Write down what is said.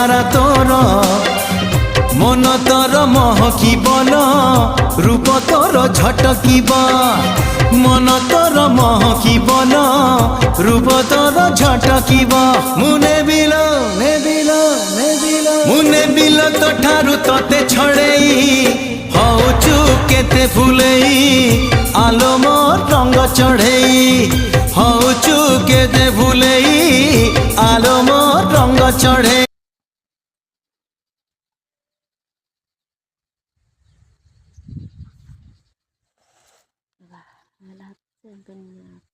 সারা তোর মন তোর মহকিবল রূপ তোর ঝটকিব মন তোর মহকিবল রূপ তোর ঝটকিব মু নেবিল নেবিল নেবিল মু নেবিল তো ঠারু তোতে ছড়েই হউচু কেতে ফুলেই আলো মোর রঙ্গ চढ़ेई হউচু কেতে ফুলেই আলো মোর রঙ্গ চढ़ेई। Và là trên bên